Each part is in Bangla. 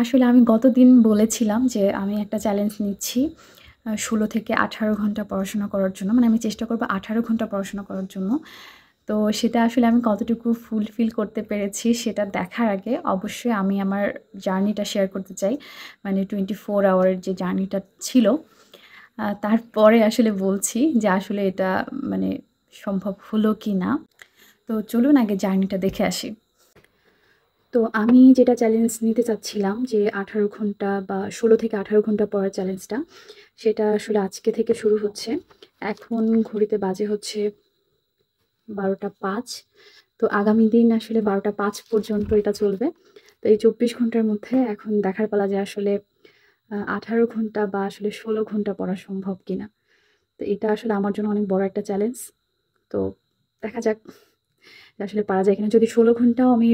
আসলে আমি গতদিন বলেছিলাম যে আমি একটা চ্যালেঞ্জ নিচ্ছি ১৬ থেকে ১৮ ঘন্টা পড়াশোনা করার জন্য। মানে আমি চেষ্টা করব ১৮ ঘন্টা পড়াশোনা করার জন্য। তো সেটা আসলে আমি কতটুকু ফুলফিল করতে পেরেছি সেটা দেখার আগে অবশ্যই আমি আমার জার্নিটা শেয়ার করতে চাই। মানে 24 আওয়ারের যে জার্নিটা ছিল, তারপরে আসলে বলছি যে আসলে এটা মানে সম্ভব হলো কিনা। তো চলুন আগে জার্নিটা দেখে আসি। তো আমি যেটা চ্যালেঞ্জ নিতে চাচ্ছিলাম যে ১৮ ঘন্টা বা ১৬ থেকে ১৮ ঘন্টা পড়ার চ্যালেঞ্জটা, সেটা আসলে আজকে থেকে শুরু হচ্ছে। এখন ঘড়িতে বাজে হচ্ছে ১২টা ৫। তো আগামী দিন আসলে ১২টা ৫ পর্যন্ত এটা চলবে। তো এই ২৪ ঘন্টার মধ্যে এখন দেখার পালা যে আসলে ১৮ ঘন্টা বা আসলে ১৬ ঘন্টা পড়া সম্ভব কিনা। তো এটা আসলে আমার জন্য অনেক বড় একটা চ্যালেঞ্জ। তো দেখা যাক যে আসলে পারা যায় কিনা। যদি ১৬ ঘন্টাও আমি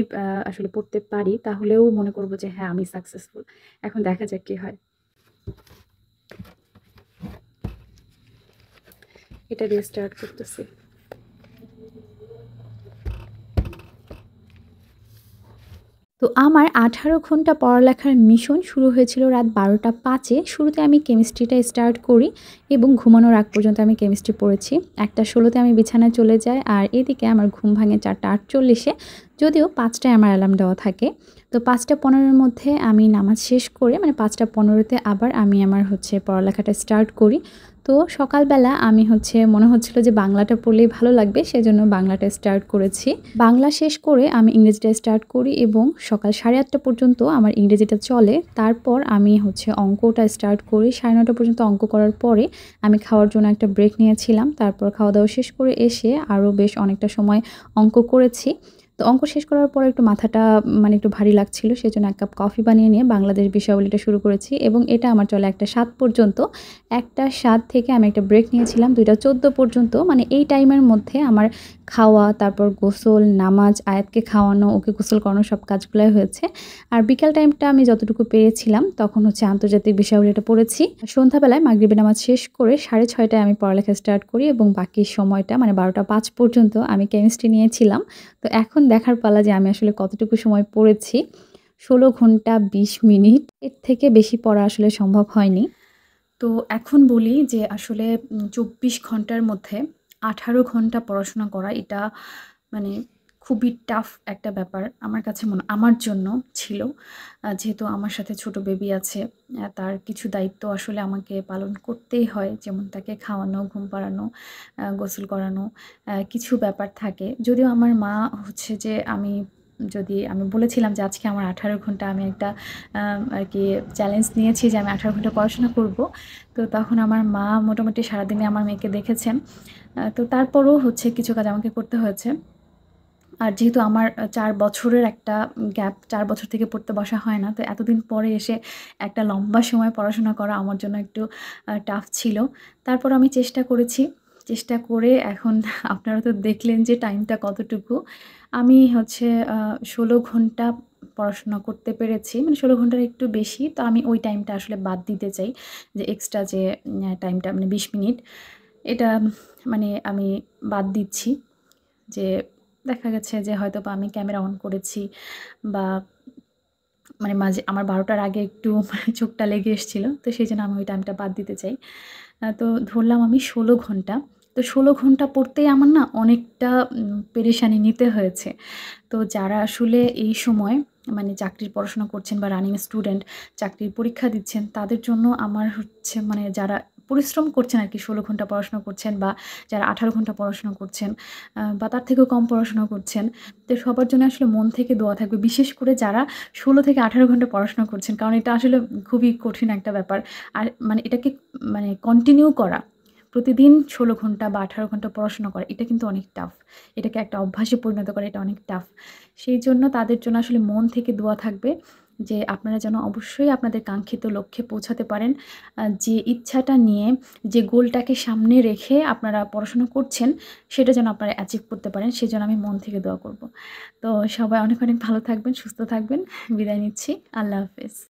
আসলে পড়তে পারি তাহলেও মনে করব যে হ্যাঁ, আমি সাকসেসফুল। এখন দেখা যাক কি হয়। এটা দিয়ে স্টার্ট করতেছি। তো আমার ১৮ ঘন্টা পড়ালেখার মিশন শুরু হয়েছিল রাত ১২টা ৫-এ। শুরুতে আমি কেমিস্ট্রিটা স্টার্ট করি এবং ঘুমানোর আগ পর্যন্ত আমি কেমিস্ট্রি পড়েছি। ১টা ১৬-তে আমি বিছানায় চলে যাই আর এদিকে আমার ঘুম ভাঙে ৪টা ৪৮-এ। যদিও ৫টায় আমার অ্যালার্ম দেওয়া থাকে। তো ৫টা ১৫-এর মধ্যে আমি নামাজ শেষ করে মানে ৫টা ১৫-তে আবার আমি আমার পড়ালেখাটা স্টার্ট করি। তো সকালবেলা আমি মনে হচ্ছিল যে বাংলাটা পড়লেই ভালো লাগবে, সেজন্য বাংলাটা স্টার্ট করেছি। বাংলা শেষ করে আমি ইংরেজিটা স্টার্ট করি এবং সকাল ৮:৩০ পর্যন্ত আমার ইংরেজিটা চলে। তারপর আমি অঙ্কটা স্টার্ট করি। ৯:৩০ পর্যন্ত অঙ্ক করার পরে আমি খাওয়ার জন্য একটা ব্রেক নিয়েছিলাম। তারপর খাওয়া-দাওয়া শেষ করে এসে আরও বেশ অনেকটা সময় অঙ্ক করেছি। তো অঙ্ক শেষ করার পরে একটু মাথাটা মানে একটু ভারী লাগছিল। সেজন্য ১ কাপ কফি বানিয়ে নিয়ে বাংলাদেশ বিষয়াবলীটা শুরু করেছি এবং এটা আমার চলে ১টা ৭ পর্যন্ত। ১টা ৭ থেকে আমি একটা ব্রেক নিয়েছিলাম ২টা ১৪ পর্যন্ত। মানে এই টাইমের মধ্যে আমার খাওয়া, তারপর গোসল, নামাজ, আয়াতকে খাওয়ানো, ওকে গোসল করানো সব কাজগুলাই হয়েছে। আর বিকাল টাইমটা আমি যতটুকু পেরেছিলাম তখন আন্তর্জাতিক বিষয়াবলীটা পড়েছি। সন্ধ্যাবেলায় মাগরিবের নামাজ শেষ করে ৬:৩০টায় আমি পড়ালেখা স্টার্ট করি এবং বাকি সময়টা মানে ১২টা ৫ পর্যন্ত আমি কেমিস্ট্রি নিয়েছিলাম। তো এখন দেখার পালা যে আমি আসলে কতটুকু সময় পড়েছি। ১৬ ঘন্টা ২০ মিনিট। এর থেকে বেশি পড়া আসলে সম্ভব হয়নি। তো এখন বলি যে আসলে ২৪ ঘন্টার মধ্যে ১৮ ঘন্টা পড়াশোনা করা এটা মানে খুবই টাফ একটা ব্যাপার আমার কাছে আমার জন্য ছিল। যেহেতু আমার সাথে ছোট বেবি আছে, তার কিছু দায়িত্ব আসলে আমাকে পালন করতেই হয়। যেমন তাকে খাওয়ানো, ঘুম পাড়ানো, গোসল করানো, কিছু ব্যাপার থাকে। যদিও আমার মা যে আমি বলেছিলাম যে আজকে আমার ১৮ ঘন্টা আমি একটা আরকি চ্যালেঞ্জ নিয়েছি যে আমি ১৮ ঘন্টা পড়াশোনা করব। তো তখন আমার মা মোটামুটি সারাদিনে আমার মেয়েকে দেখেছেন। তো তারপরও কিছু কাজ আমাকে করতে হয়েছে। আর যেহেতু আমার ৪ বছরের একটা গ্যাপ, ৪ বছর থেকে পড়তে বসা হয় না। তো এতদিন পরে এসে একটা লম্বা সময় পড়াশোনা করা আমার জন্য একটু টাফ ছিল। তারপরও আমি চেষ্টা করেছি। চেষ্টা করে এখন আপনারা তো দেখলেন যে টাইমটা কতটুকু। আমি ১৬ ঘন্টা পড়াশোনা করতে পেরেছি। মানে ১৬ ঘন্টার একটু বেশি। তো আমি ওই টাইমটা আসলে বাদ দিতে চাই। যে এক্সট্রা যে টাইমটা মানে ২০ মিনিট, এটা মানে আমি বাদ দিচ্ছি। যে দেখা গেছে যে হয়তোবা আমি ক্যামেরা অন করেছি বা মানে মাঝে আমার ১২টার আগে একটু চোখটা লেগে এসেছিল। তো সেজন্য আমি ওই টাইমটা বাদ দিতে চাই। তো ধরলাম আমি ১৬ ঘন্টা। তো ১৬ ঘন্টা পড়তেই আমার না অনেকটা পেরেশানি নিতে হয়েছে। তো যারা আসলে এই সময় মানে চাকরির পড়াশোনা করছেন বা রানিং স্টুডেন্ট, চাকরির পরীক্ষা দিচ্ছেন, তাদের জন্য আমার মানে যারা পরিশ্রম করছেন আরকি ১৬ ঘন্টা পড়াশোনা করছেন বা যারা ১৮ ঘন্টা পড়াশোনা করছেন বা তার থেকেও কম পড়াশোনা করছেন, তো সবার জন্য আসলে মন থেকে দোয়া থাকবে। বিশেষ করে যারা ১৬ থেকে ১৮ ঘন্টা পড়াশোনা করছেন। কারণ এটা আসলে খুবই কঠিন একটা ব্যাপার। আর মানে এটাকে মানে কন্টিনিউ করা, প্রতিদিন ১৬ ঘন্টা বা ১৮ ঘন্টা পড়াশোনা করা, এটা কিন্তু অনেক টাফ। এটাকে একটা অভ্যাসে পরিণত করা এটা অনেক টাফ। সেইজন্য তাদের জন্য আসলে মন থেকে দোয়া থাকবে যে আপনারা যেন অবশ্যই আপনাদের কাঙ্ক্ষিত লক্ষ্যে পৌঁছাতে পারেন। যে ইচ্ছাটা নিয়ে, যে গোলটাকে সামনে রেখে আপনারা পড়াশোনা করছেন, সেটা যেন আপনারা অ্যাচিভ করতে পারেন, সেজন্য আমি মন থেকে দোয়া করব। তো সবাই অনেক, অনেক ভালো থাকবেন, সুস্থ থাকবেন। বিদায় নিচ্ছি। আল্লাহ হাফেজ।